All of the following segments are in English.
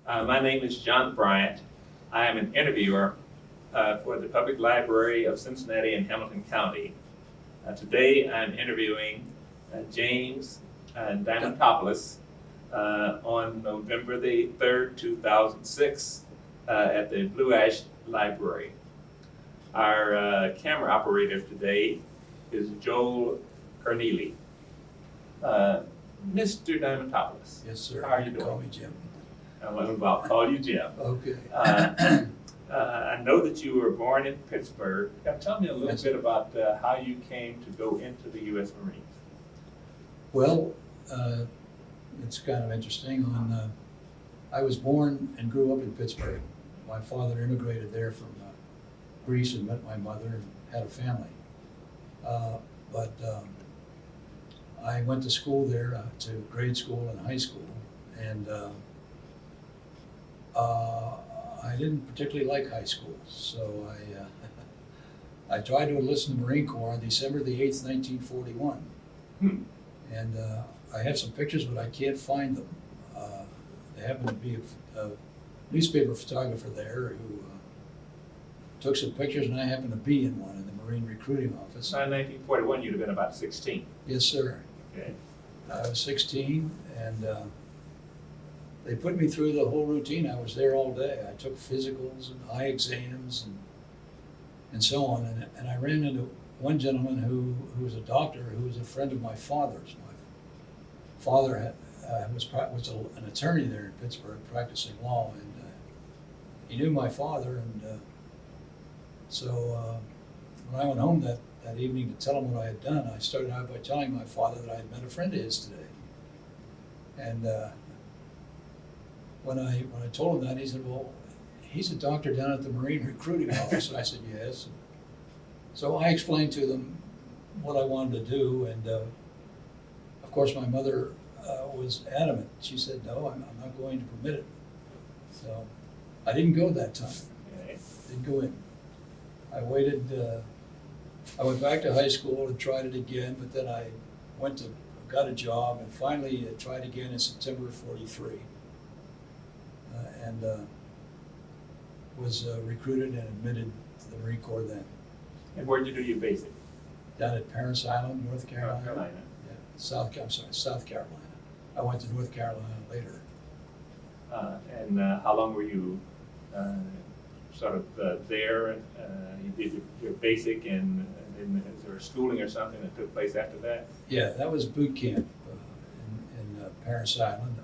My name is John Bryant. I am an interviewer for the Public Library of Cincinnati and Hamilton County. Today I'm interviewing James Diamantopulos on November the 3rd, 2006 at the Blue Ash Library. Our camera operator today is Joel Carneely. Mr. Diamantopulos. Yes, sir. How are you You doing? Call me Jim. I'll call you Jim. Okay. I know that you were born in Pittsburgh. Tell me a little Yes. bit about how you came to go into the U.S. Marines. Well, it's kind of interesting. I was born and grew up in Pittsburgh. My father immigrated there from Greece and met my mother and had a family. But I went to school there, to grade school and high school, and I didn't particularly like high school, so I tried to enlist in the Marine Corps on December the 8th, 1941. And I have some pictures, but I can't find them. There happened to be a newspaper photographer there who took some pictures, and I happened to be in one in the Marine Recruiting Office. So in 1941, you'd have been about 16. Yes, sir. Okay. I was 16, and they put me through the whole routine. I was there all day. I took physicals and eye exams and so on. And I ran into one gentleman who was a doctor who was a friend of my father's. My father was an attorney there in Pittsburgh practicing law, and he knew my father. And so when I went home that evening to tell him what I had done, I started out by telling my father that I had met a friend of his today. And when I told him that, he said, "Well, he's a doctor down at the Marine Recruiting Office." And I said, "Yes." So I explained to them what I wanted to do, and of course my mother was adamant. She said, "No, I'm not going to permit it." So I didn't go that time. Okay. Didn't go in. I waited. I went back to high school and tried it again, but then I got a job, and finally tried again in September of '43. And was recruited and admitted to the Marine Corps then. And where did you do your basic? Down at Parris Island, North Carolina. North Carolina. Yeah, South Carolina. I went to North Carolina later. And how long were you sort of there? You did your basic, and then is there schooling or something that took place after that? Yeah, that was boot camp in Parris Island.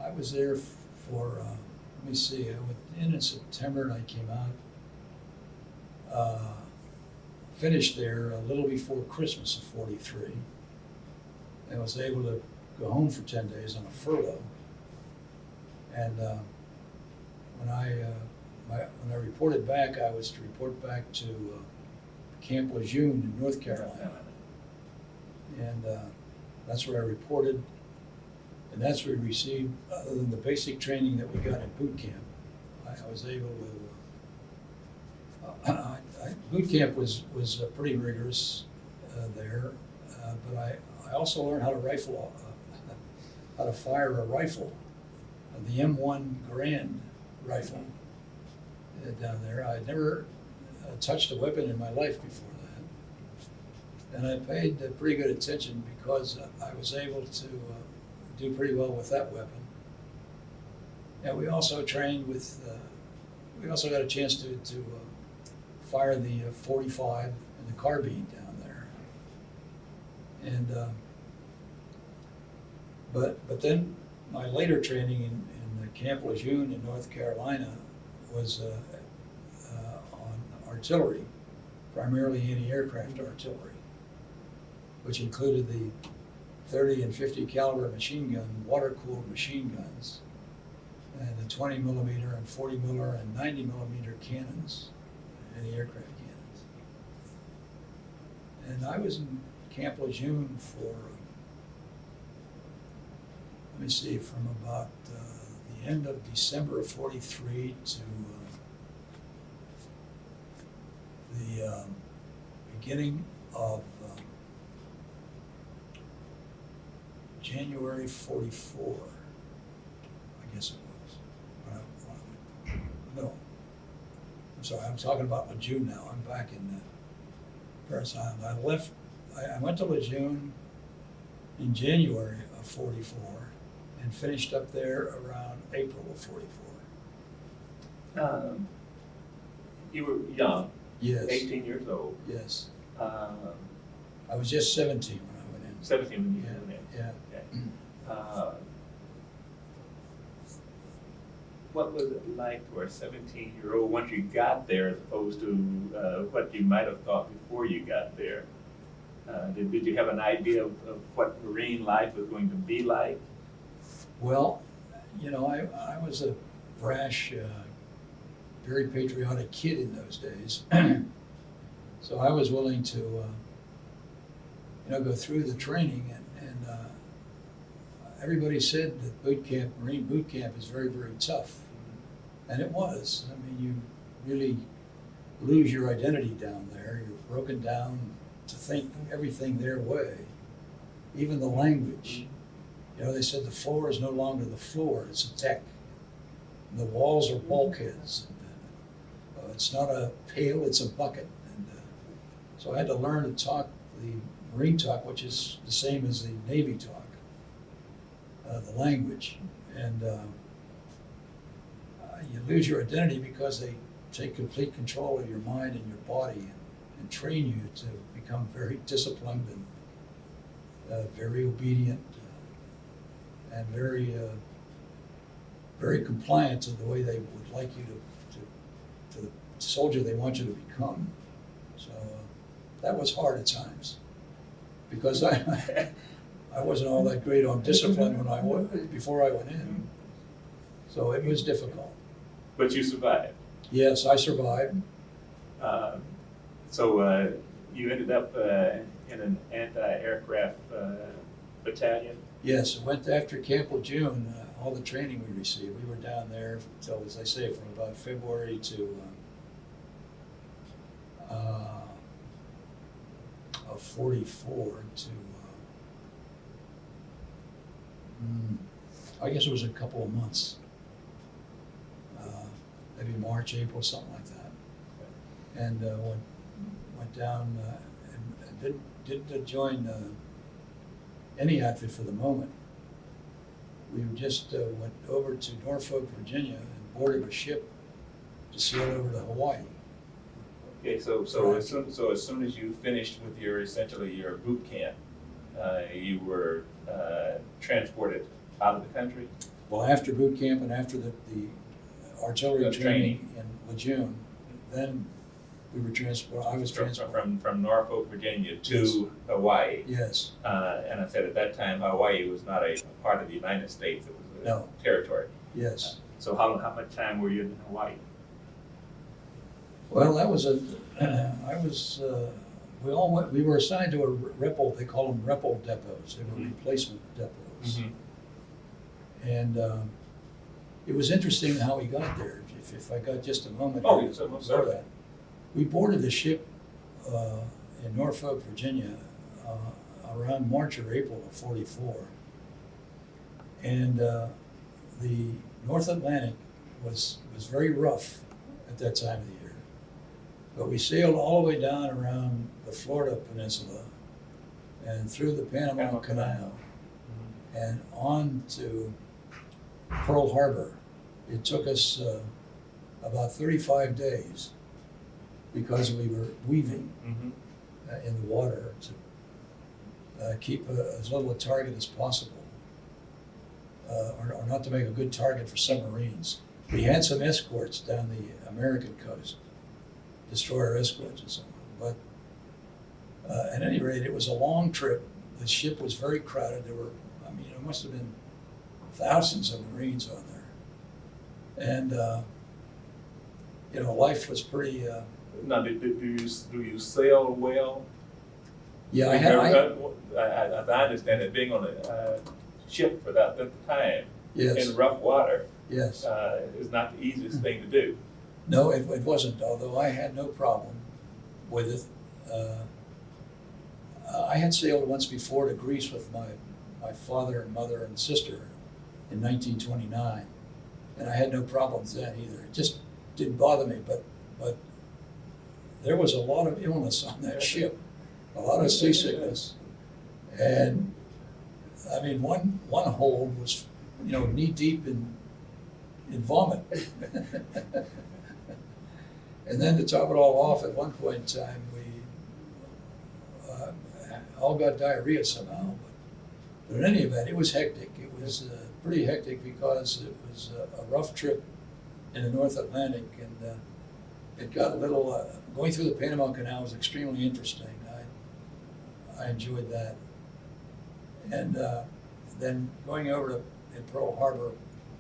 I was there for, let me see, I went in September and I came out. Finished there a little before Christmas of '43. And was able to go home for 10 days on a furlough. And when I reported back, I was to report back to Camp Lejeune in North Carolina. And that's where I reported. And that's where we received, other than the basic training that we got at boot camp, I was able to, boot camp was pretty rigorous there, but I also learned how to fire a rifle, the M1 Garand rifle down there. I'd never touched a weapon in my life before that. And I paid pretty good attention because I was able to do pretty well with that weapon. And we also trained with, we also got a chance to fire the .45 and the carbine down there. And but then my later training in the Camp Lejeune in North Carolina was on artillery, primarily anti-aircraft artillery, which included the 30 and 50 caliber machine gun, water-cooled machine guns, and the 20 millimeter and 40 millimeter and 90 millimeter cannons, anti-aircraft cannons. And I was in Camp Lejeune for, let me see, from about the end of December of '43 to the beginning of January '44. guess it was. When I went. No, I'm sorry, I'm talking about Lejeune now. I'm back in Paris Island. I went to Lejeune in January of 44 and finished up there around April of 44. You were young, Yes. 18 years old. Yes. Um, I was just 17 when I went in. 17 when you went in. Yeah. Okay. What was it like for a 17-year-old once you got there, as opposed to what you might have thought before you got there? Did you have an idea of what Marine life was going to be like? Well, you know, I was a brash, very patriotic kid in those days. So I was willing to, go through the training, and everybody said that Marine boot camp is very, very tough. And it was. I mean, you really lose your identity down there. You're broken down to think everything their way, even the language. You know, they said the floor is no longer the floor, it's a deck. And the walls are bulkheads. And, it's not a pail, it's a bucket. And so I had to learn to talk the Marine talk, which is the same as the Navy talk, the language. And you lose your identity because they take complete control of your mind and your body and train you to become very disciplined and very obedient and very compliant to the way they would like you to the soldier they want you to become. So that was hard at times because I wasn't all that great on discipline before I went in. So it was difficult. But you survived. Yes, I survived. So you ended up in an anti-aircraft battalion? Yes, I went after Camp Lejeune, all the training we received. We were down there until, as I say, from about February to of 44 to, I guess it was a couple of months. Maybe March, April, something like that. And went down and didn't join any outfit for the moment. We just went over to Norfolk, Virginia, and boarded a ship to sail over to Hawaii. Okay, so as soon as you finished with essentially your boot camp, you were transported out of the country? Well, after boot camp and after the artillery training in Lejeune, then we were transported. I was transported from Norfolk, Virginia to Hawaii. Yes. And I said at that time Hawaii was not a part of the United States; it was a territory. Yes. So how much time were you in Hawaii? Well, that was we were assigned to a REPL. They call them REPL depots. They were replacement depots. Mm-hmm. And it was interesting how we got there. If I got just a moment so before that. We boarded the ship in Norfolk, Virginia, around March or April of 44. And the North Atlantic was very rough at that time of the year. But we sailed all the way down around the Florida Peninsula and through the Panama Canal and on to Pearl Harbor. It took us about 35 days because we were weaving in the water to keep as little a target as possible, or not to make a good target for submarines. We had some escorts down the American coast, destroyer escorts and so on. But at any rate, it was a long trip. The ship was very crowded. There must have been thousands of Marines on there. And, life was pretty... Now, do you sail well? Yeah, as I understand it, being on a ship for that length of time in rough water is not the easiest thing to do. No, it wasn't, although I had no problem with it. I had sailed once before to Greece with my father and mother and sister in 1929. and I had no problems then either. It just didn't bother me, but there was a lot of illness on that ship, a lot of seasickness. And I mean, one hold was, knee deep in vomit. And then to top it all off, at one point in time, we all got diarrhea somehow. But in any event, it was hectic. It was pretty hectic because it was a rough trip in the North Atlantic, and it got a little, going through the Panama Canal was extremely interesting. I enjoyed that. And then going over to Pearl Harbor,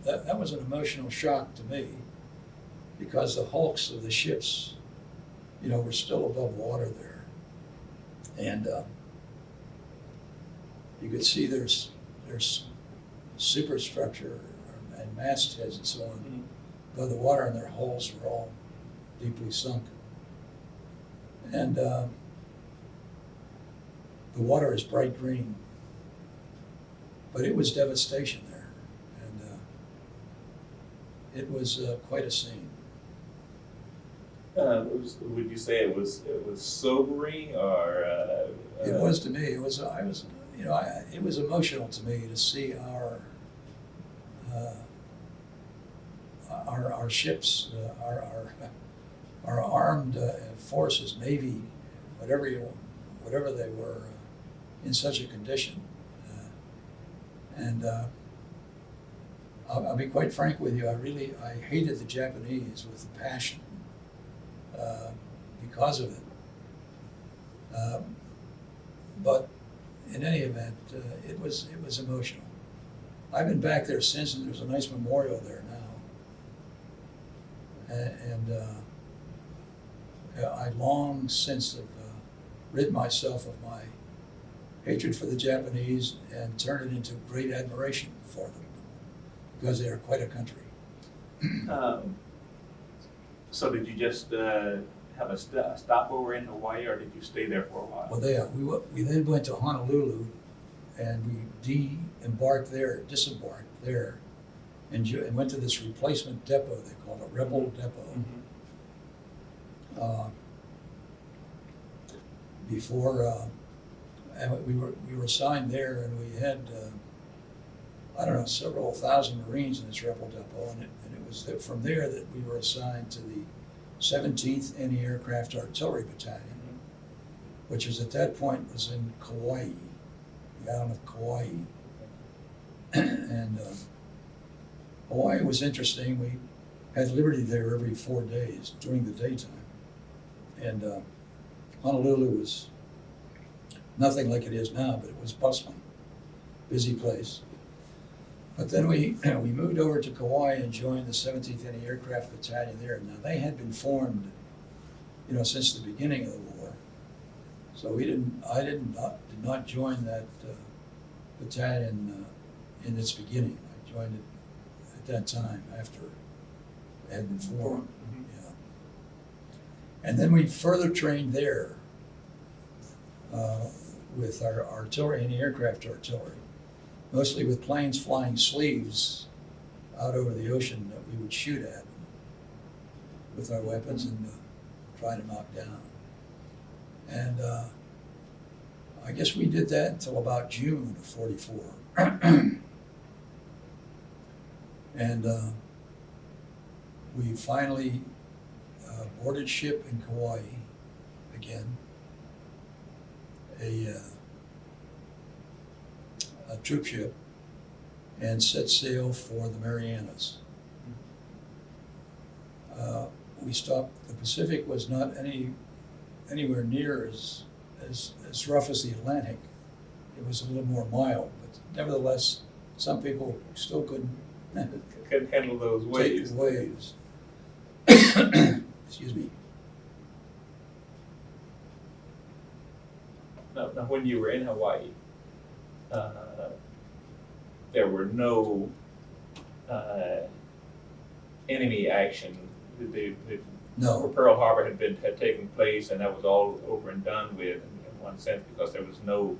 that was an emotional shock to me, because the hulks of the ships, were still above water there. And you could see there's superstructure and mastheads and so on above the water, and their hulls were all deeply sunk. And the water is bright green, but it was devastation there, and it was quite a scene. Would you say it was sobering, or? It was to me. It was. It was emotional to me to see our ships, our armed forces, Navy, whatever they were, in such a condition. And I'll be quite frank with you. I hated the Japanese with a passion because of it. But in any event, it was emotional. I've been back there since, and there's a nice memorial there now. And I long since have rid myself of my hatred for the Japanese and turned it into great admiration for them, because they are quite a country. So did you just have a stopover in Hawaii, or did you stay there for a while? Well, we then went to Honolulu, and we disembarked there, and went to this replacement depot. They called it Rebel Depot. Before, and we were assigned there, and we had several thousand Marines in this Rebel Depot, and it was from there that we were assigned to the 17th Anti-Aircraft Artillery Battalion, which was at that point was in Kauai, the island of Kauai. And Hawaii was interesting. We had liberty there every 4 days during the daytime. And Honolulu was nothing like it is now, but it was bustling, busy place. But then we moved over to Kauai and joined the 17th Anti-Aircraft Battalion there. Now, they had been formed, since the beginning of the war. So I did not join that battalion in its beginning. I joined it at that time after it had been formed. Yeah. And then we further trained there with our artillery, anti-aircraft artillery, mostly with planes flying sleeves out over the ocean that we would shoot at with our weapons and try to knock down. And I guess we did that until about June of '44. And we finally boarded ship in Kauai again, a troop ship, and set sail for the Marianas. We stopped. The Pacific was not anywhere near as rough as the Atlantic. It was a little more mild, but nevertheless, some people still couldn't handle those waves. Take the waves. Excuse me. Now, when you were in Hawaii, there were no enemy action. No. Pearl Harbor had taken place, and that was all over and done with in one sense, because there was no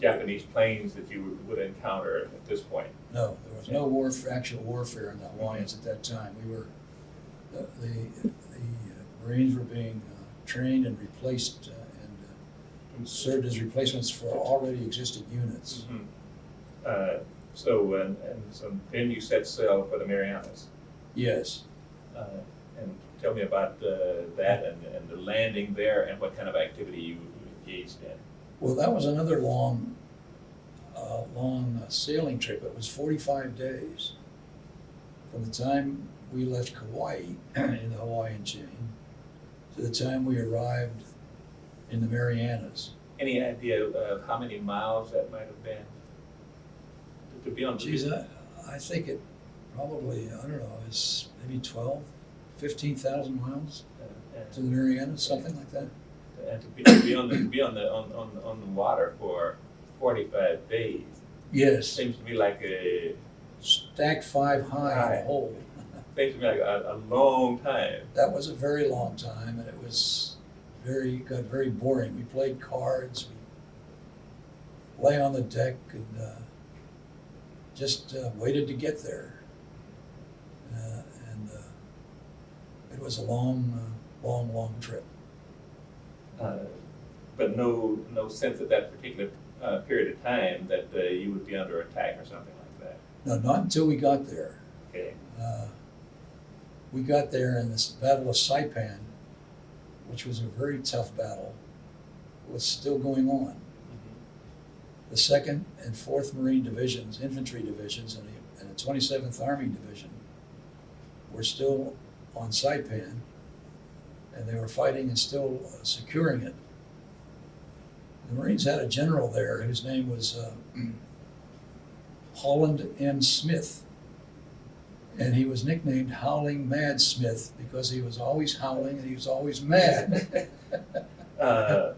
Japanese planes that you would encounter at this point? No, there was no actual warfare in the Hawaiians at that time. We were, the Marines were being trained and replaced and served as replacements for already existing units. Mm-hmm. So then you set sail for the Marianas. Yes. And tell me about that and the landing there and what kind of activity you engaged in. Well, that was another long sailing trip. It was 45 days from the time we left Kauai in the Hawaiian chain to the time we arrived in the Marianas. Any idea of how many miles that might have been? To be on. Geez, I think it probably, I don't know, is maybe 15,000 miles to the Marianas, something like that. And to be on the water for 45 days. Yes. Seems to me like a stacked 5 high in a hole. Seems to me like a long time. That was a very long time, and it was got very boring. We played cards, we lay on the deck, and just waited to get there. And it was a long trip. But no sense at that particular period of time that you would be under attack or something like that. No, not until we got there. Okay. We got there, and this Battle of Saipan, which was a very tough battle, was still going on. Mm-hmm. The 2nd and 4th Marine Divisions, infantry divisions, and the 27th Army Division were still on Saipan, and they were fighting and still securing it. The Marines had a general there whose name was Holland M. Smith, and he was nicknamed Howling Mad Smith because he was always howling and he was always mad. At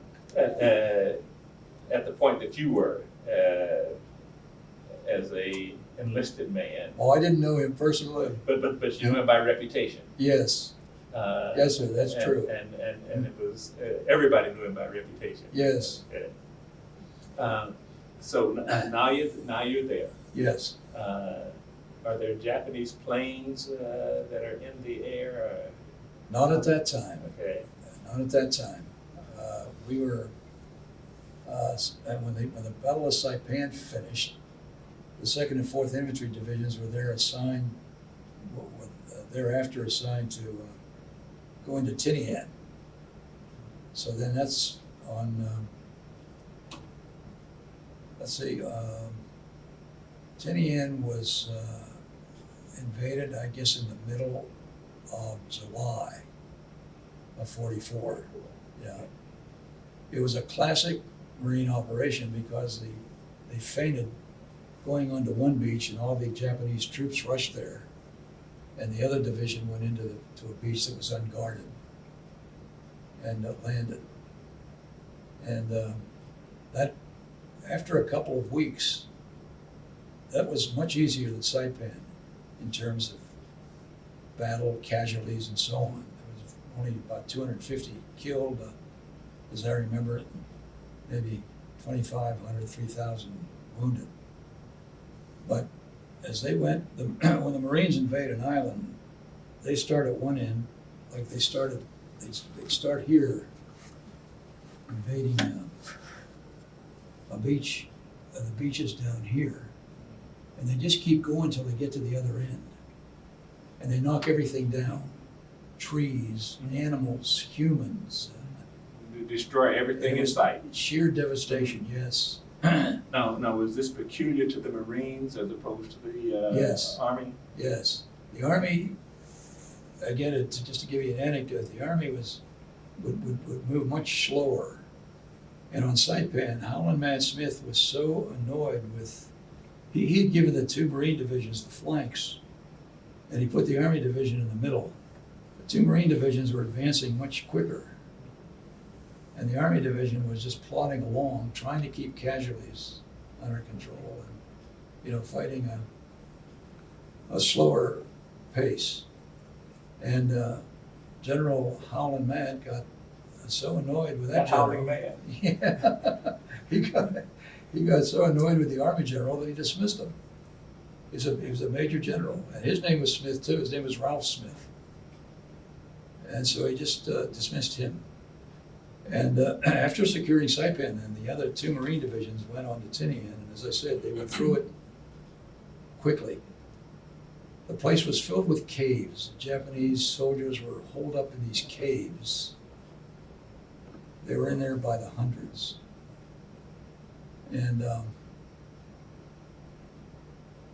the point that you were as a enlisted man. Oh, I didn't know him personally. But you knew him by reputation. Yes. Yes, sir, that's true. And it was, everybody knew him by reputation. Yes. Okay. So now you're there. Yes. Are there Japanese planes that are in the air? Not at that time. Okay. Not at that time. We were, and when the Battle of Saipan finished, the 2nd and 4th Infantry Divisions were thereafter assigned to go into Tinian. So then that's on, let's see, Tinian was invaded, I guess, in the middle of July of 44. Yeah. It was a classic Marine operation because they feinted going onto one beach and all the Japanese troops rushed there, and the other division went to a beach that was unguarded and landed. And that, after a couple of weeks, that was much easier than Saipan in terms of battle, casualties, and so on. There was only about 250 killed, as I remember it, maybe 2,500, 3,000 wounded. But as they went, when the Marines invade an island, they start at one end, like they start here, invading a beach, the beaches down here, and they just keep going until they get to the other end. And they knock everything down, trees, animals, humans. Destroy everything in sight. Sheer devastation, yes. Now, was this peculiar to the Marines as opposed to the Yes. Army? Yes. The Army, again, just to give you an anecdote, the Army would move much slower. And on Saipan, Howland Mad Smith was so annoyed with, he'd given the 2 Marine divisions the flanks, and he put the Army division in the middle. The 2 Marine divisions were advancing much quicker. And the Army division was just plodding along, trying to keep casualties under control and, fighting a slower pace. And General Howland Mad got so annoyed with that Howling Mad. Yeah, he got so annoyed with the Army general that he dismissed him. He was a major general, and his name was Smith too. His name was Ralph Smith. And so he just dismissed him. And after securing Saipan, and the other two Marine divisions went on to Tinian, and as I said, they went through it quickly. The place was filled with caves. Japanese soldiers were holed up in these caves. They were in there by the hundreds. And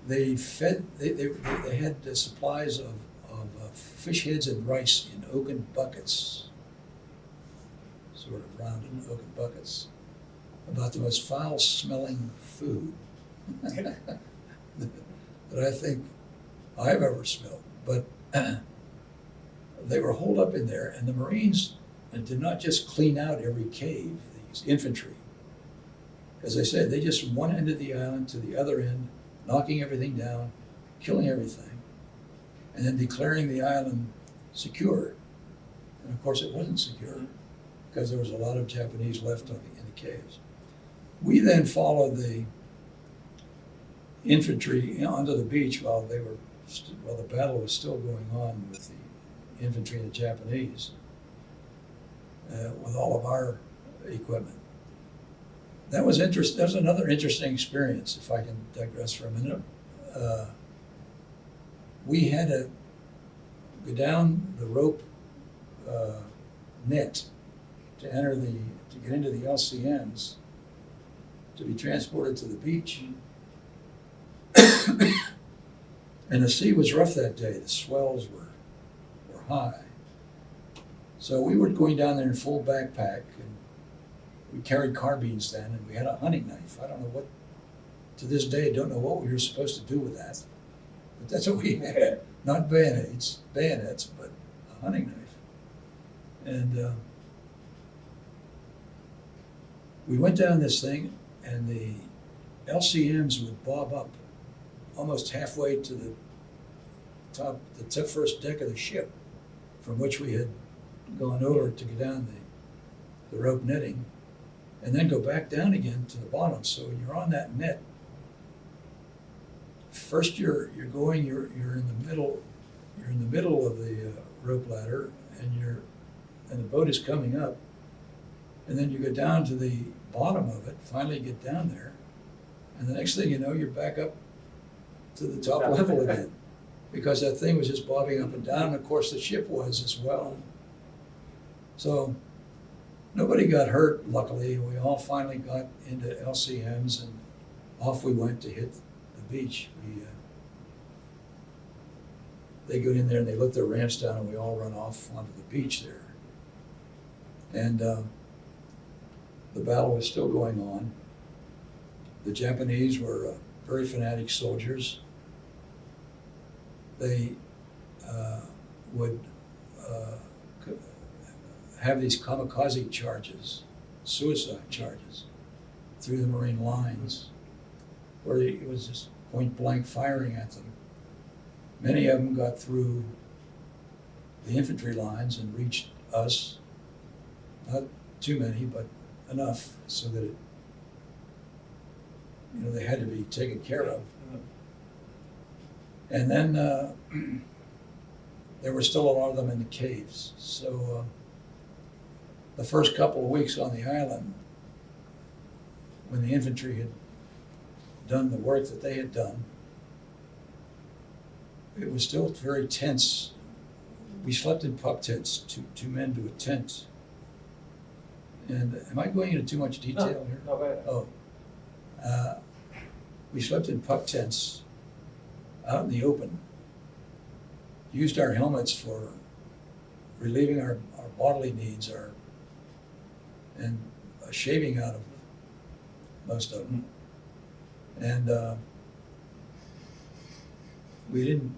they had supplies of fish heads and rice in oaken buckets, sort of rounded oaken buckets, about the most foul-smelling food that I think I've ever smelled. But they were holed up in there, and the Marines did not just clean out every cave, these infantry. As I said, they just from one end of the island to the other end, knocking everything down, killing everything, and then declaring the island secure. And of course it wasn't secure, because there was a lot of Japanese left in the caves. We then followed the infantry onto the beach while the battle was still going on with the infantry and the Japanese, with all of our equipment. That was interesting. That was another interesting experience, if I can digress for a minute. We had to go down the rope net to get into the LCMs to be transported to the beach. And the sea was rough that day. The swells were high. So we were going down there in full backpack, and we carried carbines then, and we had a hunting knife. I don't know what, to this day, I don't know what we were supposed to do with that. But that's what we had. Not bayonets, but a hunting knife. And we went down this thing, and the LCMs would bob up almost halfway to the first deck of the ship, from which we had gone over to go down the rope netting, and then go back down again to the bottom. So when you're on that net, first you're in the middle of the rope ladder, and the boat is coming up, and then you go down to the bottom of it, finally get down there, and the next thing you know, you're back up to the top level again, because that thing was just bobbing up and down, and of course the ship was as well. So nobody got hurt, luckily. We all finally got into LCMs, and off we went to hit the beach. They go in there and they let their ramps down, and we all run off onto the beach there. And the battle was still going on. The Japanese were very fanatic soldiers. They would have these kamikaze charges, suicide charges, through the Marine lines, where it was just point blank firing at them. Many of them got through the infantry lines and reached us. Not too many, but enough so that they had to be taken care of. And then there were still a lot of them in the caves. So the first couple of weeks on the island, when the infantry had done the work that they had done, it was still very tense. We slept in pup tents, two men to a tent. And am I going into too much detail here? No, go ahead. Oh. We slept in pup tents out in the open. Used our helmets for relieving our bodily needs, and shaving out of most of them. And we didn't,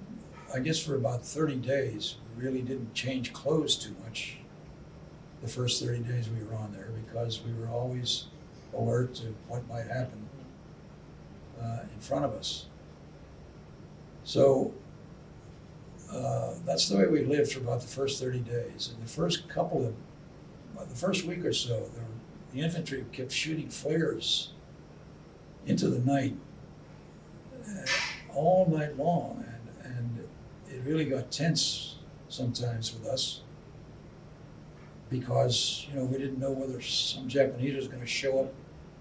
I guess for about 30 days, we really didn't change clothes too much the first 30 days we were on there, because we were always alert to what might happen in front of us. So that's the way we lived for about the first 30 days. And the first week or so, the infantry kept shooting flares into the night, all night long, and it really got tense sometimes with us because, we didn't know whether some Japanese was going to show up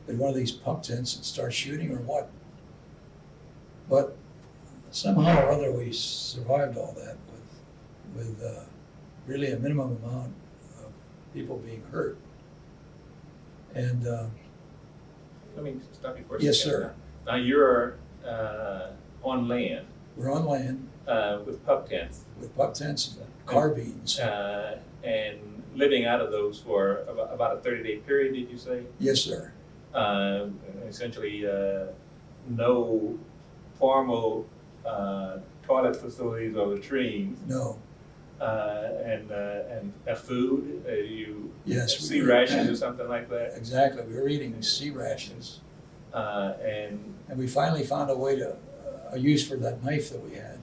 at one of these pup tents and start shooting or what. But somehow or other we survived all that with really a minimum amount of people being hurt. And Let me stop you for a yes, second. sir. Now you're on land We're on land with pup tents with pup tents and carbines. and living out of those for about a 30-day period, did you say? Yes, sir. Essentially, no formal toilet facilities or latrines, No. and food. You Yes. sea rations or something like that. Exactly. We were eating sea rations. And And we finally found a way to, a use for that knife that we had.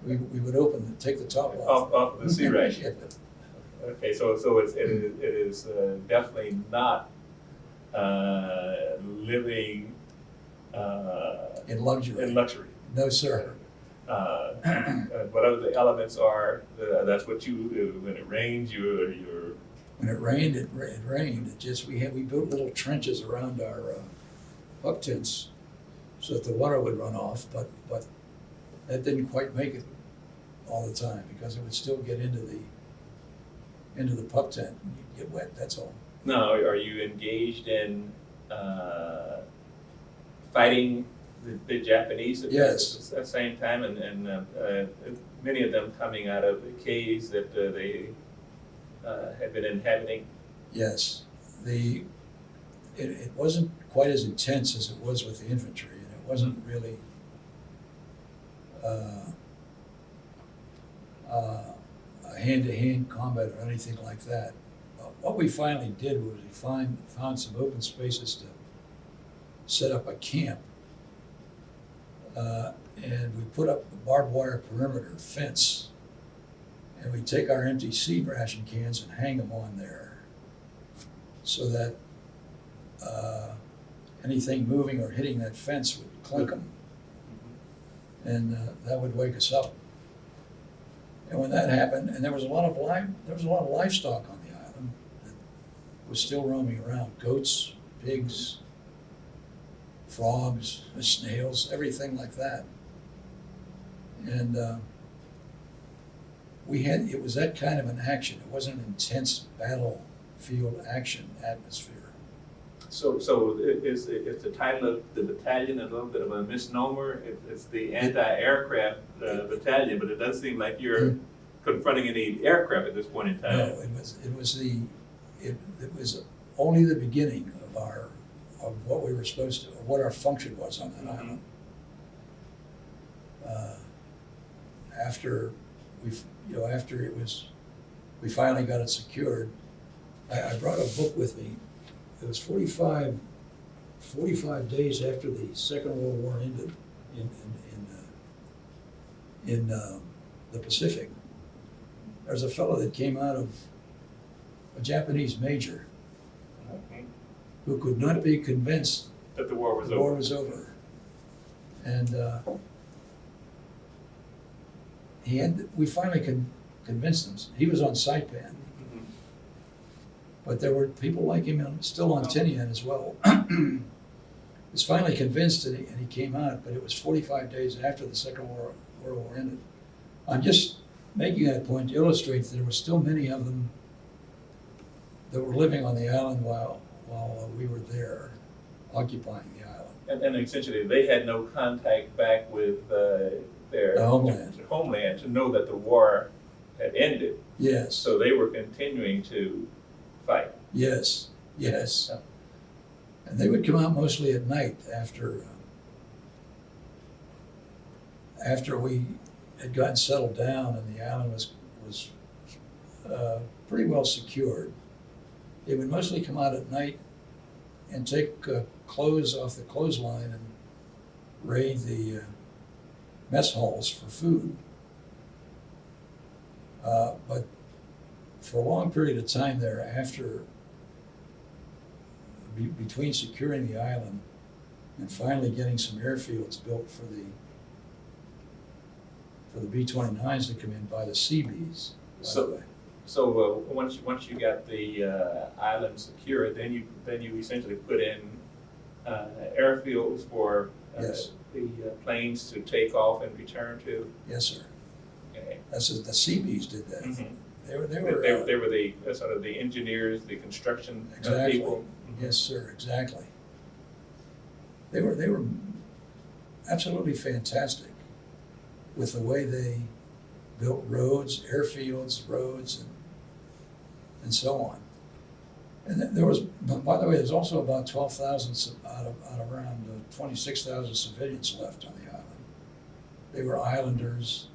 We would take the top off. off the sea ration. Yeah. Okay, so it is definitely not living In luxury. in luxury. No, sir. Whatever the elements are, that's what you do. When it rains, you're When it rained, it rained. We built little trenches around our pup tents so that the water would run off, but that didn't quite make it all the time because it would still get into the pup tent and you'd get wet, that's all. Now, are you engaged in fighting the Japanese Yes. at the same time, and many of them coming out of the caves that they had been inhabiting? Yes. It wasn't quite as intense as it was with the infantry, and it wasn't really a hand-to-hand combat or anything like that. What we finally did was we found some open spaces to set up a camp, and we put up a barbed wire perimeter fence, and we take our empty seed ration cans and hang them on there so that anything moving or hitting that fence would clink them, and that would wake us up. And when that happened, and there was a lot of livestock on the island that was still roaming around: goats, pigs, frogs, snails, everything like that. And it was that kind of an action. It wasn't an intense battlefield action atmosphere. So is the title of the battalion a little bit of a misnomer? It's the anti-aircraft battalion, but it does seem like you're confronting any aircraft at this point in time. No, it was only the beginning of what we were supposed to, of what our function was on that island. After we finally got it secured, I brought a book with me. It was 45 days after the Second World War ended in the Pacific. There's a fellow that came out of a Japanese major who could not be convinced that the war was the over. war was over. And we finally convinced him. He was on Saipan. But there were people like him still on Tinian as well. Was finally convinced, and he came out, but it was 45 days after the Second World War ended. I'm just making that point to illustrate that there were still many of them that were living on the island while we were there, occupying the island. And essentially, they had no contact back with their homeland to know that the war had ended. Yes. So they were continuing to fight. Yes. And they would come out mostly at night after we had gotten settled down and the island was pretty well secured. They would mostly come out at night and take clothes off the clothesline and raid the mess halls for food. But for a long period of time there, between securing the island and finally getting some airfields built for the B-29s to come in by the Seabees, by the way. So once you got the island secure, then you essentially put in airfields for Yes. the planes to take off and return to. Yes, sir. Okay. That's the Seabees did that. Mhm. They were They were the sort of the engineers, the construction Exactly. people. Yes, sir, exactly. They were absolutely fantastic with the way they built roads, airfields, roads, and so on. And there was, by the way, there's also about 12,000 out of around 26,000 civilians left on the island. They were islanders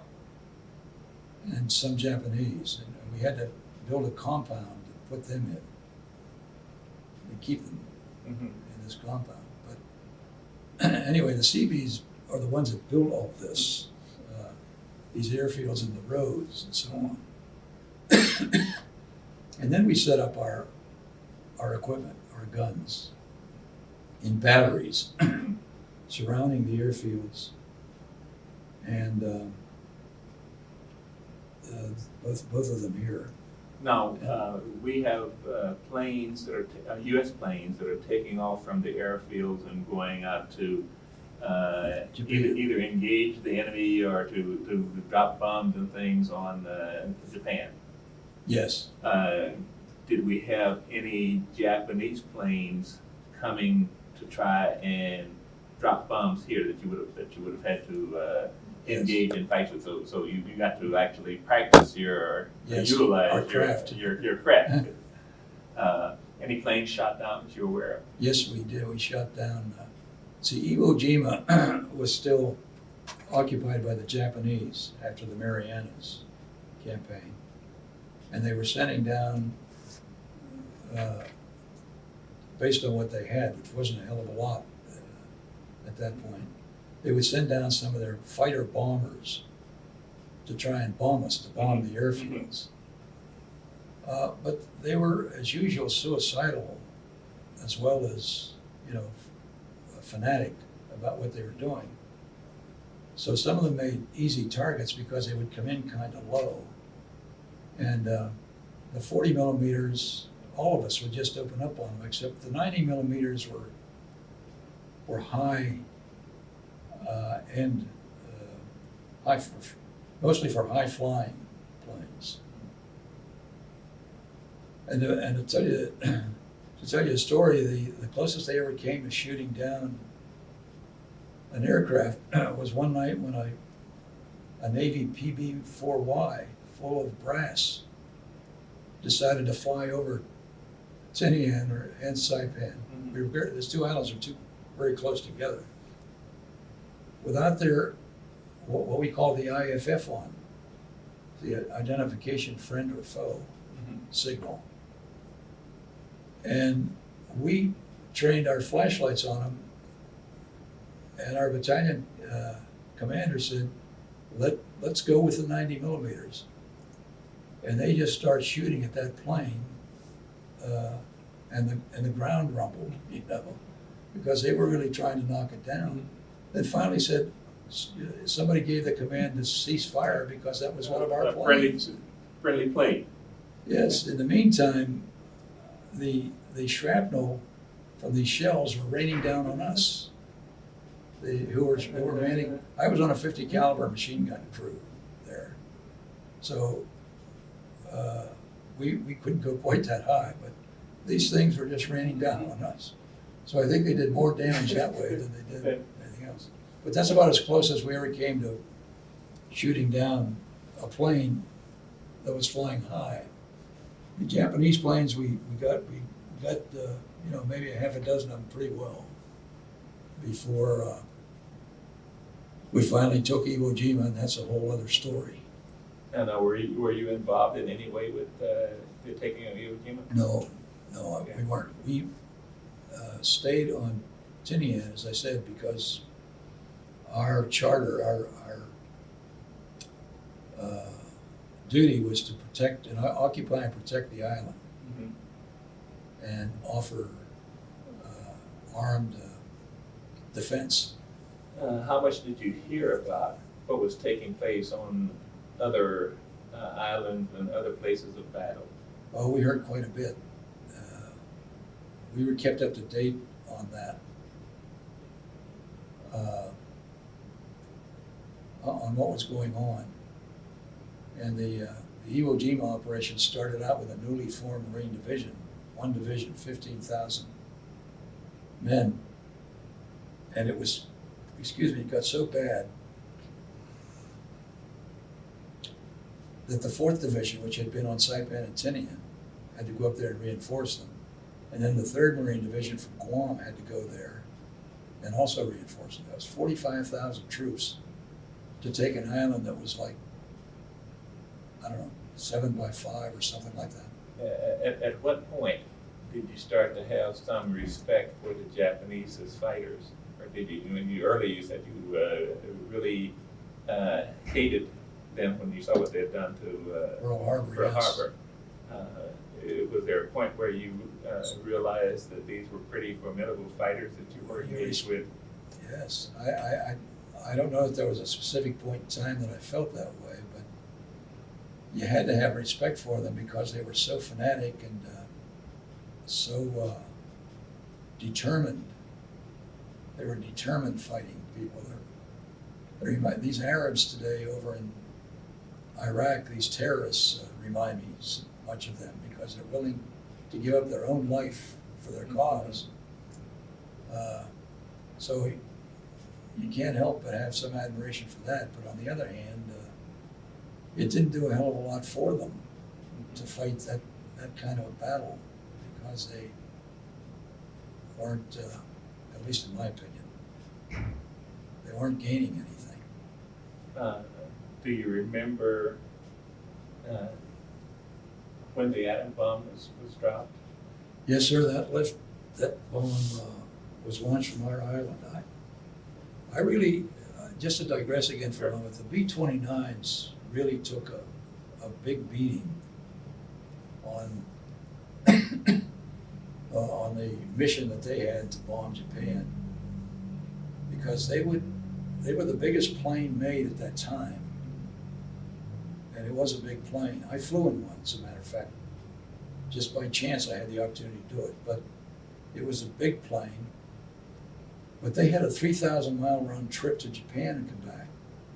and some Japanese, and we had to build a compound to put them in. We keep them Mhm. in this compound. But anyway, the Seabees are the ones that built all this, these airfields and the roads and so on. And then we set up our equipment, our guns, in batteries surrounding the airfields, and both of them here. Now, we have planes that are, U.S. planes that are taking off from the airfields and going out to either engage the enemy or to drop bombs and things on Japan. Yes. Did we have any Japanese planes coming to try and drop bombs here that you would have had to engage in fights with? So you got to actually practice your utilize our craft. your craft. Any planes shot down that you're aware of? Yes, we did. We shot down. See, Iwo Jima was still occupied by the Japanese after the Marianas campaign, and they were sending down, based on what they had, which wasn't a hell of a lot at that point, they would send down some of their fighter bombers to try and bomb us, to bomb the airfields. But they were, as usual, suicidal, as well as, fanatic about what they were doing. So some of them made easy targets because they would come in kind of low. And the 40 millimeters, all of us would just open up on them, except the 90 millimeters were high end, mostly for high flying planes. And to tell you a story, the closest they ever came to shooting down an aircraft was one night when a Navy PB-4Y full of brass decided to fly over Tinian and Saipan. Mm-hmm. These two islands are very close together. Without their, what we call the IFF on, the identification friend or foe signal. And we trained our flashlights on them, and our battalion commander said, let's go with the 90 millimeters. And they just start shooting at that plane, and the ground rumbled, because they were really trying to knock it down. Then finally said, somebody gave the command to cease fire because that was one of our planes. Friendly plane. Yes, in the meantime, the shrapnel from these shells were raining down on us. Who were manning. I was on a 50 caliber machine gun crew there. So we couldn't go quite that high, but these things were just raining down on us. So I think they did more damage that way than they did anything else. But that's about as close as we ever came to shooting down a plane that was flying high. The Japanese planes, we got maybe a half a dozen of them pretty well before we finally took Iwo Jima, and that's a whole other story. And were you involved in any way with the taking of Iwo Jima? No, we weren't. We stayed on Tinian, as I said, because our charter, our duty was to protect and occupy and protect the island, and offer armed defense. How much did you hear about what was taking place on other islands and other places of battle? Oh, we heard quite a bit. We were kept up to date on that. On what was going on. And the Iwo Jima operation started out with a newly formed Marine division, one division, 15,000 men. And it was, it got so bad that the 4th Division, which had been on Saipan and Tinian, had to go up there and reinforce them. And then the 3rd Marine Division from Guam had to go there and also reinforce them. That was 45,000 troops to take an island that was like, I don't know, 7 by 5 or something like that. At what point did you start to have some respect for the Japanese as fighters? Or did you, earlier you said you really hated them when you saw what they had done to Pearl Harbor, Pearl yes. Harbor? Was there a point where you realized that these were pretty formidable fighters that you were engaged with? Yes, I don't know if there was a specific point in time that I felt that way, but you had to have respect for them because they were so fanatic and so determined. They were determined fighting people. These Arabs today over in Iraq, these terrorists remind me much of them because they're willing to give up their own life for their cause. So you can't help but have some admiration for that. But on the other hand, it didn't do a hell of a lot for them to fight that kind of a battle because they weren't, at least in my opinion, they weren't gaining anything. Do you remember when the atom bomb was dropped? Yes, sir. That bomb was launched from our island. I really, just to digress again for a moment, the B-29s really took a big beating on on the mission that they had to bomb Japan, because they were the biggest plane made at that time, and it was a big plane. I flew in one, as a matter of fact. Just by chance, I had the opportunity to do it, but it was a big plane. But they had a 3,000-mile round trip to Japan and come back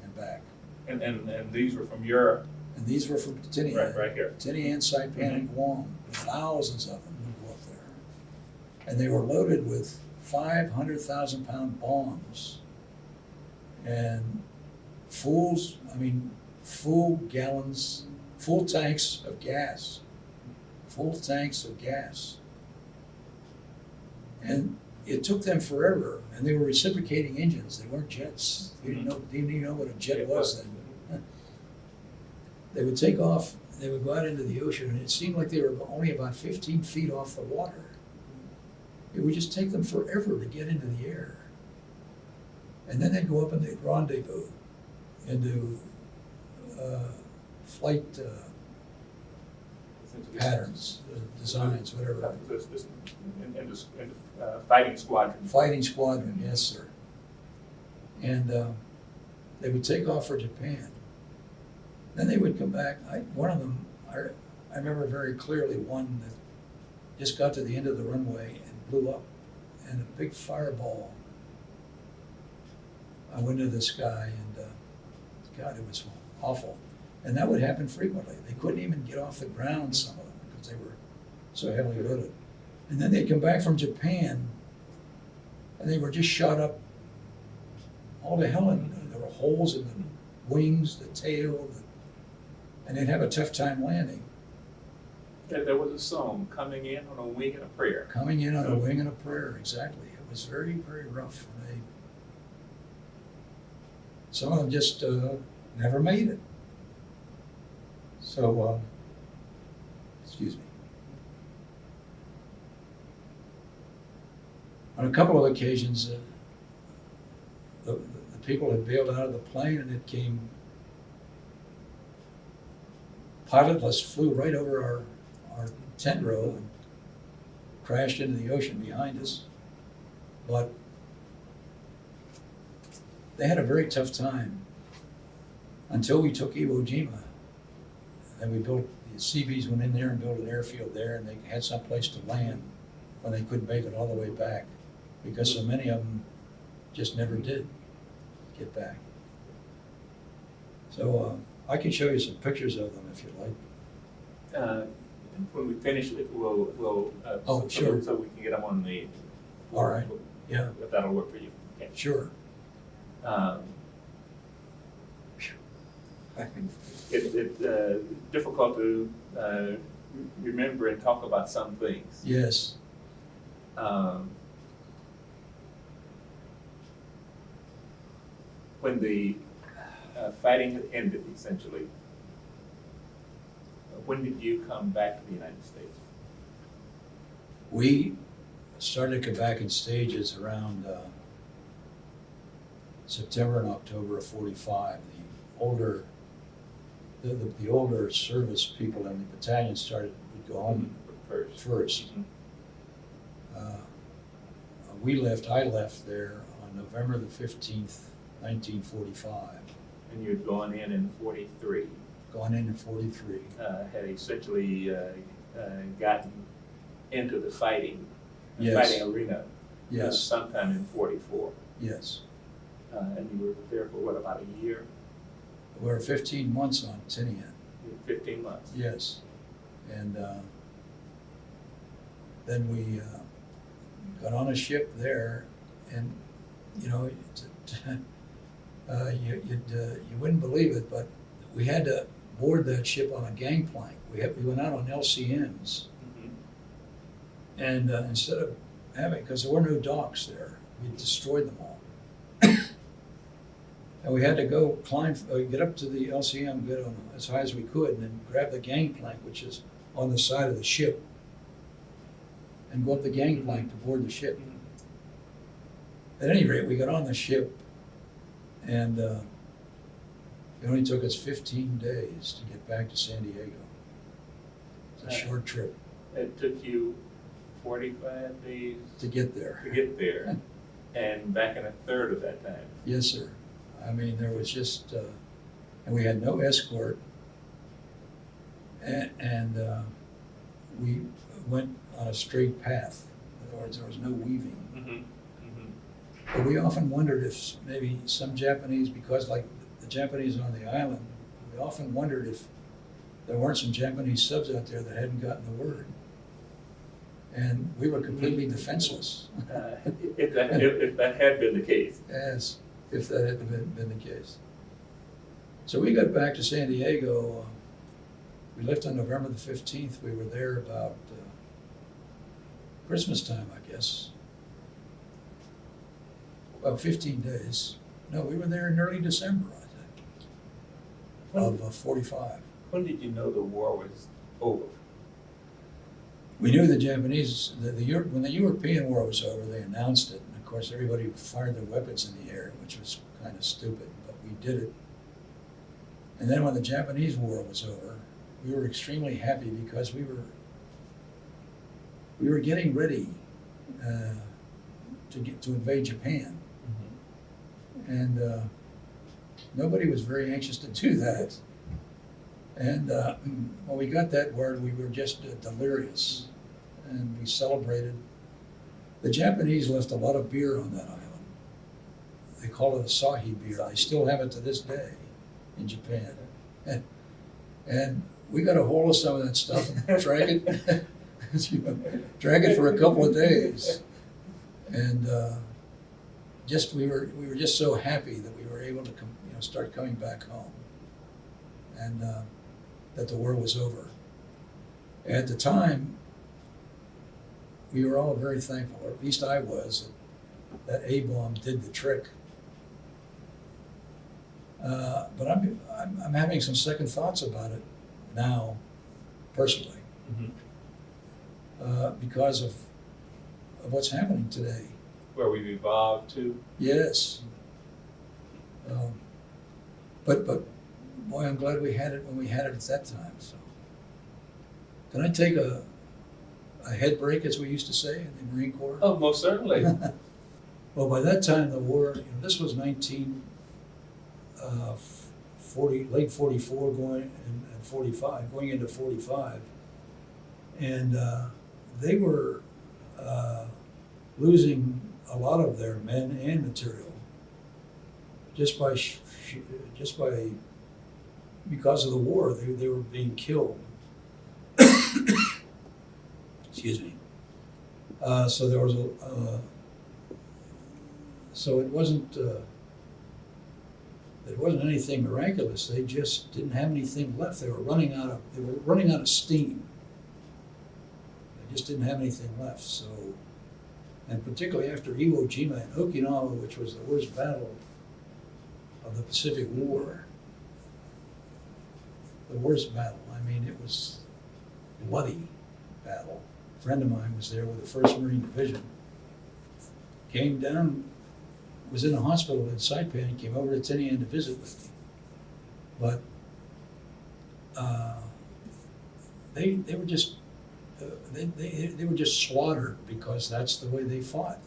and back. And these were from Europe? And these were from Tinian. Right here. Tinian, Saipan, and Guam. Thousands of them would go up there. And they were loaded with 500,000-pound bombs and full gallons, full tanks of gas. Full tanks of gas. And it took them forever, and they were reciprocating engines. They weren't jets. They didn't even know what a jet was then. They would take off, they would go out into the ocean, and it seemed like they were only about 15 feet off the water. It would just take them forever to get into the air. And then they'd go up and they'd rendezvous into flight patterns, designs, whatever. Fighting squadron. Fighting squadron, yes, sir. And they would take off for Japan. Then they would come back. One of them, I remember very clearly, one that just got to the end of the runway and blew up, and a big fireball went into the sky, and God, it was awful. And that would happen frequently. They couldn't even get off the ground, some of them, because they were so heavily loaded. And then they'd come back from Japan, and they were just shot up all to hell. And there were holes in the wings, the tail, and they'd have a tough time landing. There was a song, Coming In on a Wing and a Prayer. Coming in on a wing and a prayer, exactly. It was very, very rough. Some of them just never made it. So, excuse me. On a couple of occasions, the people had bailed out of the plane, and it came pilotless, flew right over our tent row and crashed into the ocean behind us. But they had a very tough time until we took Iwo Jima. And we built, the Seabees went in there and built an airfield there, and they had some place to land when they couldn't make it all the way back, because so many of them just never did get back. So I can show you some pictures of them if you like. When we finish it, we'll Oh, sure. so we can get them on the. All right. Yeah. If that'll work for you. Okay. Sure. It's difficult to remember and talk about some things. Yes. When the fighting had ended, essentially, when did you come back to the United States? We started to come back in stages around September and October of '45. The older service people in the battalion would go home first. Mm-hmm. I left there on November the 15th, 1945. And you'd gone in 43. Gone in 43. Had essentially gotten into the fighting arena. Yes. Sometime in 44. Yes. And you were there for what, about a year? We were 15 months on Tinian. 15 months. Yes. And then we got on a ship there, and you know, you wouldn't believe it, but we had to board that ship on a gangplank. We went out on LCMs, Mm-hmm. and instead of having, because there were no docks there, we destroyed them all. And we had to go get up to the LCM, get on as high as we could, and then grab the gangplank, which is on the side of the ship, and go up the gangplank to board the ship. Mm-hmm. At any rate, we got on the ship, and it only took us 15 days to get back to San Diego. It's a short trip. It took you 45 days To get there. And back in a third of that time. Yes, sir. I mean, there was just, and we had no escort, and we went on a straight path. In other words, there was no weaving. Mm-hmm. Mm-hmm. But we often wondered if maybe some Japanese, because like the Japanese on the island, we often wondered if there weren't some Japanese subs out there that hadn't gotten the word. And we were completely defenseless. If that had been the case. Yes, if that had been the case. So we got back to San Diego. We left on November the 15th. We were there about Christmas time, I guess. Well, 15 days. No, we were there in early December, I think, of 45. When did you know the war was over? We knew the Japanese, when the European war was over, they announced it. And of course, everybody fired their weapons in the air, which was kind of stupid, but we did it. And then when the Japanese war was over, we were extremely happy because we were getting ready to invade Japan. Mm-hmm. And nobody was very anxious to do that. And when we got that word, we were just delirious, and we celebrated. The Japanese left a lot of beer on that island. They call it Asahi beer. They still have it to this day in Japan. And we got a hold of some of that stuff and drank it, drank it for a couple of days. And we were just so happy that we were able to start coming back home, and that the war was over. At the time, we were all very thankful, or at least I was, that A-bomb did the trick. But I'm having some second thoughts about it now, personally, because of what's happening today. Where we've evolved to? Yes. But boy, I'm glad we had it when we had it at that time. So, can I take a head break, as we used to say in the Marine Corps? Oh, most certainly. Well, by that time, the war, this was 40, late 44 and 45, going into 45. And they were losing a lot of their men and material just because of the war. They were being killed. Excuse me. So there was so it wasn't anything miraculous. They just didn't have anything left. They were running out of steam. They just didn't have anything left. So, and particularly after Iwo Jima and Okinawa, which was the worst battle of the Pacific War, the worst battle. I mean, it was a bloody battle. A friend of mine was there with the 1st Marine Division. Came down, was in a hospital in Saipan, and came over to Tinian to visit with me. But they were just they were just slaughtered because that's the way they fought.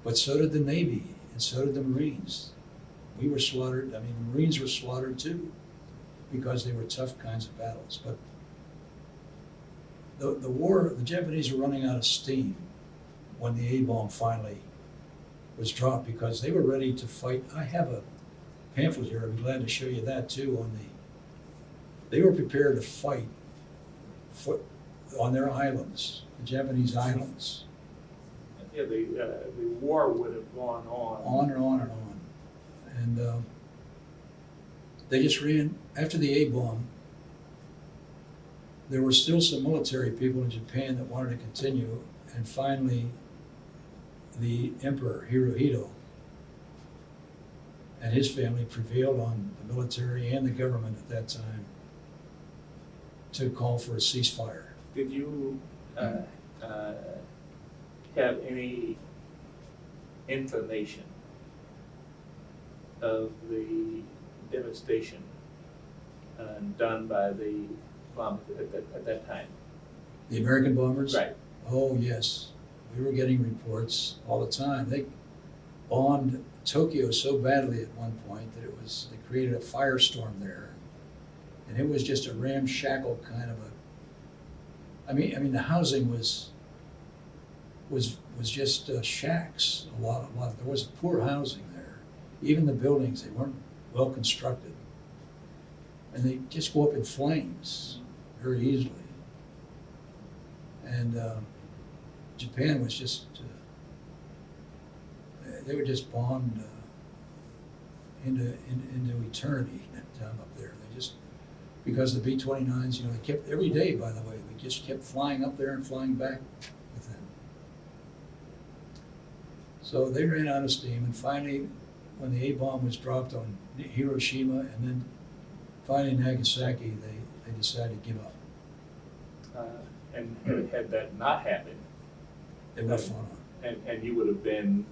But so did the Navy, and so did the Marines. We were slaughtered. I mean, the Marines were slaughtered too, because they were tough kinds of battles. But the war, the Japanese were running out of steam when the A-bomb finally was dropped, because they were ready to fight. I have a pamphlet here. I'd be glad to show you that too. They were prepared to fight on their islands, the Japanese islands. Yeah, the war would have gone on. On and on and on. And they just ran, after the A-bomb, there were still some military people in Japan that wanted to continue, and finally the Emperor Hirohito and his family prevailed on the military and the government at that time to call for a ceasefire. Did you have any inclination of the devastation done by the bombers at that time? The American bombers? Right. Oh, yes. We were getting reports all the time. They bombed Tokyo so badly at one point that they created a firestorm there. And it was just a ramshackle kind of I mean, the housing was just shacks. A lot. There was poor housing there. Even the buildings, they weren't well constructed, and they just go up in flames very easily. And Japan was just they were just bombed into eternity down up there. They just, because the B-29s, they kept, every day, by the way, we just kept flying up there and flying back with them. So they ran out of steam, and finally, when the A-bomb was dropped on Hiroshima and then finally Nagasaki, they decided to give up. And had that not happened, They would have fought on. and you would have been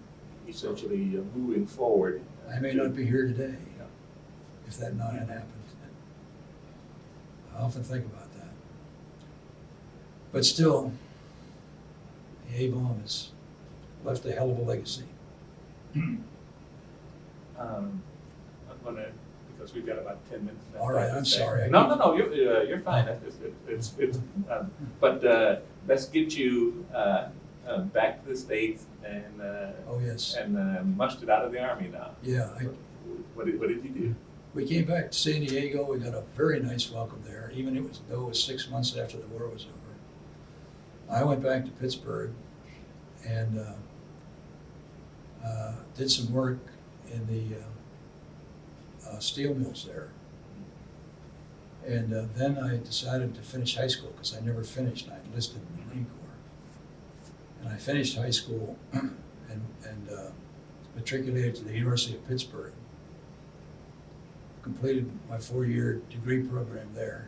essentially moving forward. I may not be here today if that not had happened. I often think about that. But still, the A-bomb has left a hell of a legacy. I'm gonna, because we've got about 10 minutes left. All right, I'm sorry. No, you're fine. But let's get you back to the States and Oh, yes. and mustered out of the Army now. Yeah, What did you do? we came back to San Diego. We got a very nice welcome there, even though it was 6 months after the war was over. I went back to Pittsburgh and did some work in the steel mills there. And then I decided to finish high school, because I never finished. I enlisted in the Marine Corps. And I finished high school and matriculated to the University of Pittsburgh. Completed my 4-year degree program there.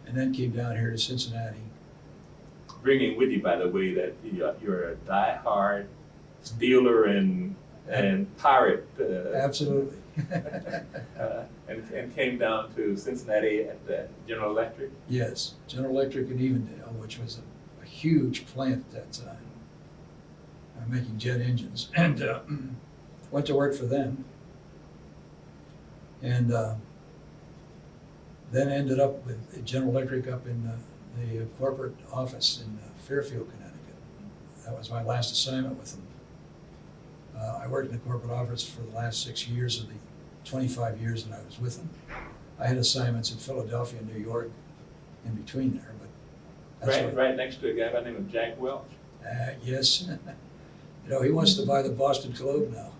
And then came down here to Cincinnati. Bringing with you, by the way, that you're a die-hard stealer and pirate. Absolutely. And came down to Cincinnati at General Electric. Yes, General Electric in Evendale, which was a huge plant at that time. I making jet engines, and went to work for them. And then ended up with General Electric up in the corporate office in Fairfield, Connecticut. That was my last assignment with them. I worked in the corporate office for the last 6 years of the 25 years that I was with them. I had assignments in Philadelphia and New York in between there, but that's Right next to a guy by the name of Jack Welch. yes. You know, he wants to buy the Boston Globe now.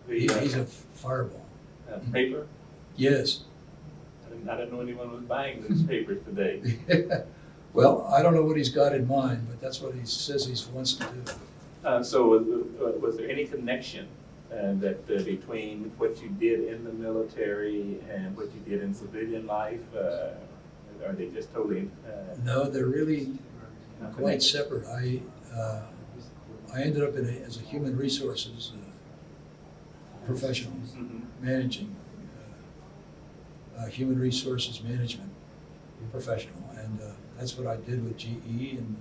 He's a fireball. Paper? Yes. I didn't know anyone was buying these papers today. Well, I don't know what he's got in mind, but that's what he says he wants to do. So was there any connection between what you did in the military and what you did in civilian life? Are they just totally? No, they're really quite separate. I ended up as a human resources professional, managing human resources management professional, and that's what I did with GE, and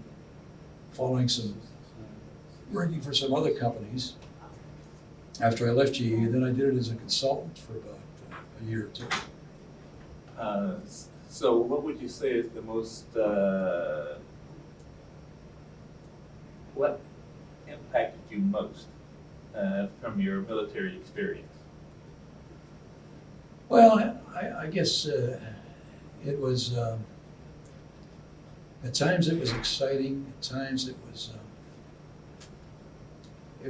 following working for some other companies. After I left GE, then I did it as a consultant for about a year or two. So what would you say is the most, what impacted you most from your military experience? Well, I guess it was, at times it was exciting, at times it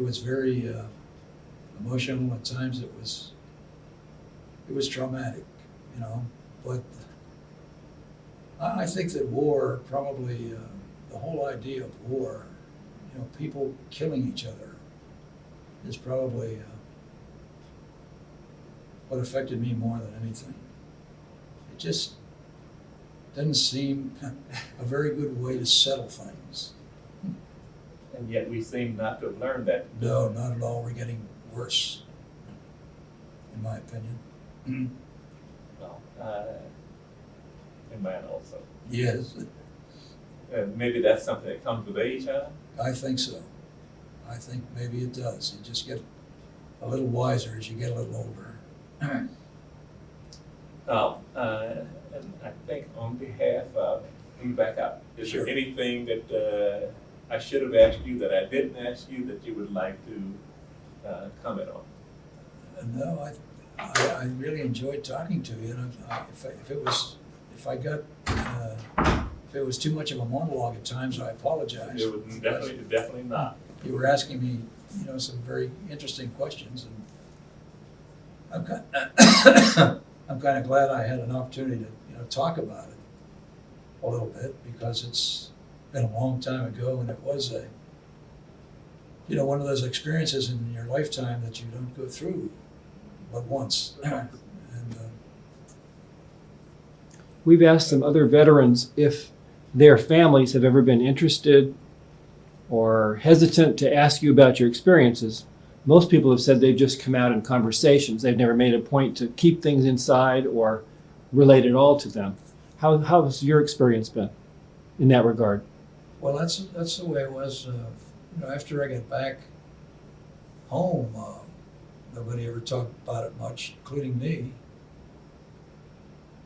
was very emotional, at times it was traumatic, you know. But I think that war, probably the whole idea of war, you know, people killing each other, is probably what affected me more than anything. It just doesn't seem a very good way to settle things. And yet we seem not to have learned that. No, not at all. We're getting worse, in my opinion. Well, and mine also. Yes, Maybe that's something that comes with age, huh? I think so. I think maybe it does. You just get a little wiser as you get a little older. Oh, and I think on behalf of, let me back up. Is Sure. there anything that I should have asked you that I didn't ask you that you would like to comment on? No, I really enjoyed talking to you. And if it was too much of a monologue at times, I apologize. It was definitely not. You were asking me, you know, some very interesting questions, and I'm kind of glad I had an opportunity to, you know, talk about it a little bit, because it's been a long time ago, and it was one of those experiences in your lifetime that you don't go through but once. And we've asked some other veterans if their families have ever been interested or hesitant to ask you about your experiences. Most people have said they've just come out in conversations. They've never made a point to keep things inside or relate it all to them. How's your experience been in that regard? well, that's the way it was. After I got back home, nobody ever talked about it much, including me.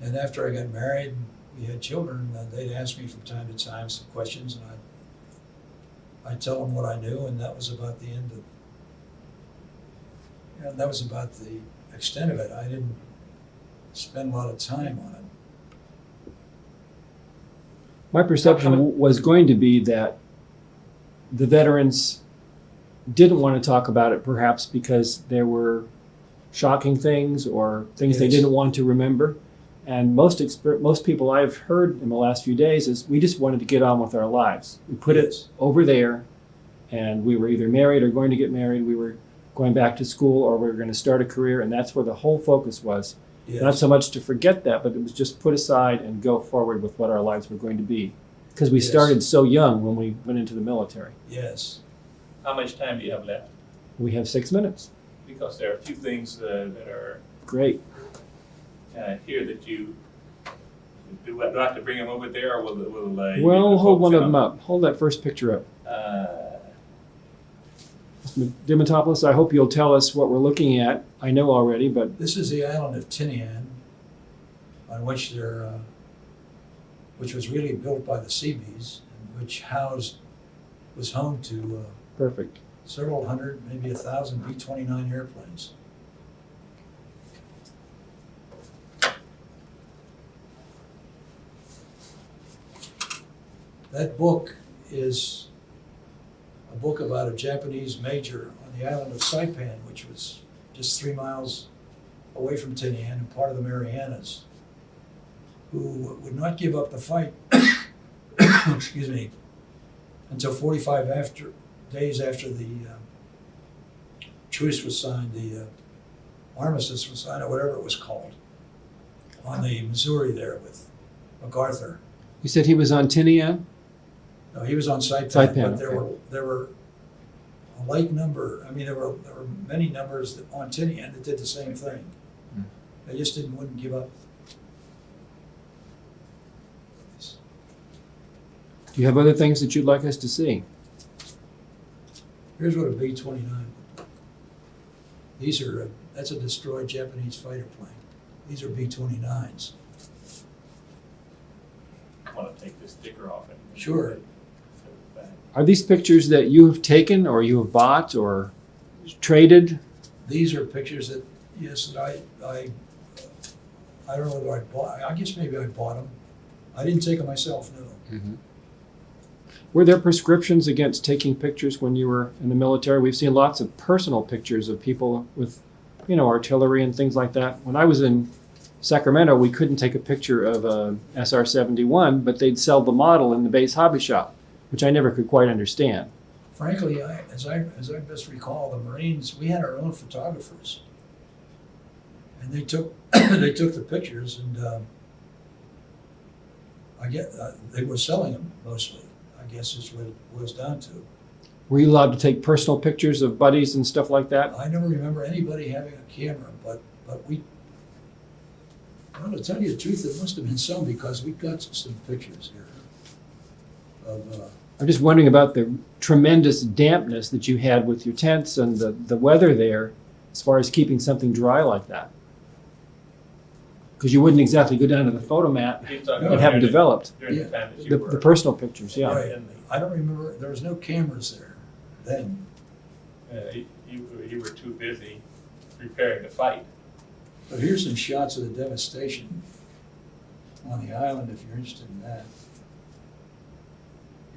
And after I got married, we had children, they'd ask me from time to time some questions, and I'd tell them what I knew, and that was about the end of, that was about the extent of it. I didn't spend a lot of time on it. My perception was going to be that the veterans didn't want to talk about it, perhaps because there were shocking things or things they Yes. didn't want to remember. And most people I've heard in the last few days is we just wanted to get on with our lives. We put Yes. it over there, and we were either married or going to get married. We were going back to school, or we were going to start a career, and that's where the whole focus was. Yes. Not so much to forget that, but it was just put aside and go forward with what our lives were going to be. Because we Yes. started so young when we went into the military. Yes. How much time do you have left? We have 6 minutes. Because there are a few things that are Great. here that you, do I have to bring them over there, or will Well, hold one focus of them on- up. Hold that first picture up. Diamantopoulos, I hope you'll tell us what we're looking at. I know already, but This is the island of Tinian, on which which was really built by the Seabees, and which was home to perfect. several hundred, maybe 1,000 B-29 airplanes. That book is a book about a Japanese major on the island of Saipan, which was just 3 miles away from Tinian and part of the Marianas, who would not give up the fight, excuse me, until 45 days after the truce was signed, the armistice was signed, or whatever it was called, on the Missouri there with MacArthur. You said he was on Tinian? No, he was on Saipan, Saipan, but there were a like number. I mean, there were many numbers on Tinian that did the same thing. Hmm. They just wouldn't give up. Do you have other things that you'd like us to see? Here's what a B-29 looked like. These are that's a destroyed Japanese fighter plane. These are B-29s. I want to take this sticker off. Sure. Are these pictures that you have taken or you have bought or traded? These are pictures that, yes, that I don't know whether I bought. I guess maybe I bought them. I didn't take them myself, no. Mm-hmm. Were there prescriptions against taking pictures when you were in the military? We've seen lots of personal pictures of people with, artillery and things like that. When I was in Sacramento, we couldn't take a picture of a SR-71, but they'd sell the model in the base hobby shop, which I never could quite understand. Frankly, as I best recall, the Marines, we had our own photographers, and they took the pictures, and they were selling them mostly. I guess is what it boils down to. Were you allowed to take personal pictures of buddies and stuff like that? I never remember anybody having a camera, but we. Well, to tell you the truth, there must have been some, because we got some pictures here of. I'm just wondering about the tremendous dampness that you had with your tents and the weather there, as far as keeping something dry like that. Because you wouldn't exactly go down to the photomat and have it developed. During the time that you were. The personal pictures, yeah. Right. I don't remember. There was no cameras there then. You were too busy preparing to fight. But here's some shots of the devastation on the island, if you're interested in that.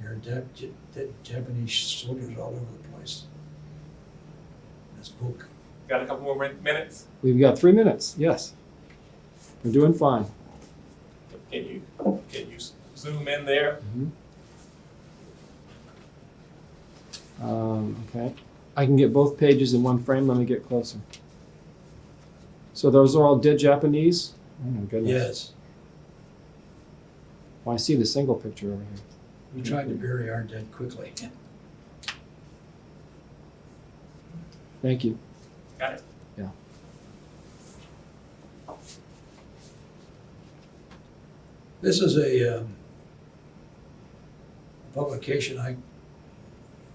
There are dead Japanese soldiers all over the place. This book. Got a couple more minutes? We've got 3 minutes, yes. We're doing fine. Can you zoom in there? Okay. I can get both pages in one frame. Let me get closer. So those are all dead Japanese? Oh my goodness. Yes. Well, I see the single picture over here. We tried to bury our dead quickly. Thank you. Got it. Yeah. This is a publication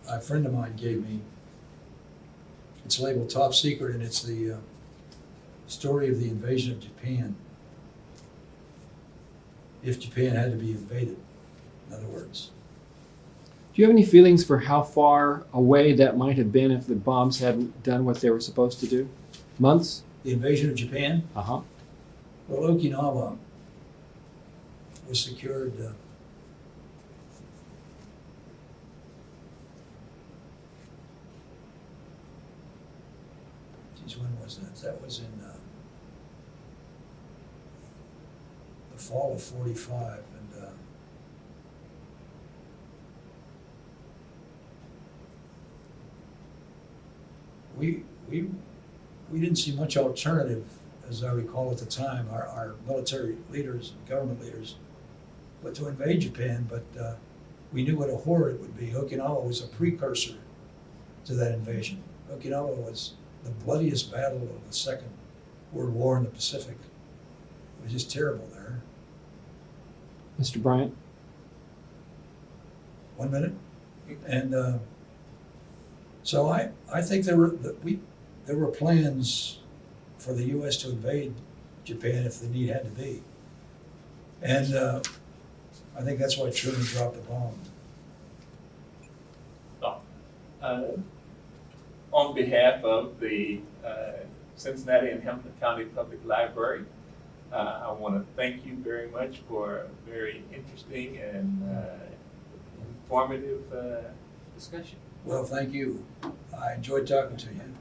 a friend of mine gave me. It's labeled Top Secret, and it's the story of the invasion of Japan. If Japan had to be invaded, in other words. Do you have any feelings for how far away that might have been if the bombs hadn't done what they were supposed to do? Months? The invasion of Japan? Uh-huh. Well, Okinawa was secured when was that? That was in the fall of 45, and we didn't see much alternative, as I recall at the time, our military leaders and government leaders, but to invade Japan. But we knew what a horror it would be. Okinawa was a precursor to that invasion. Okinawa was the bloodiest battle of the Second World War in the Pacific. It was just terrible there. Mr. Bryant? 1 minute. And So I think there were plans for the U.S. to invade Japan if the need had to be. And I think that's why Truman dropped the bomb. On behalf of the Cincinnati and Hamilton County Public Library, I want to thank you very much for a very interesting and informative discussion. Well, thank you. I enjoyed talking to you.